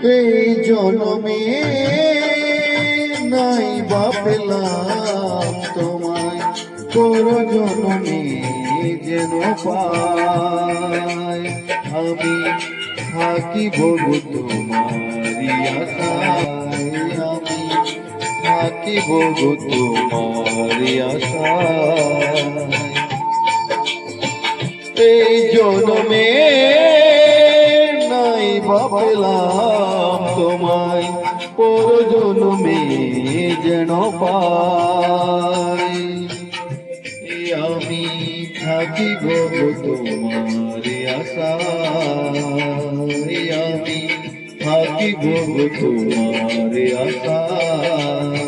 এই জন্মে নাই বা পেলাম তোমায়, পর জন্মে যেন পাই। আমি থাকিব তোমারি আশায়, আমি থাকিব তোমারি আশায়। এই জন্মে নাই বা পেলাম তোমায়, পর জন্মে যেন পাই। আমি থাকিব তোমার আশায়, আমি থাকিব তোমার আশায়।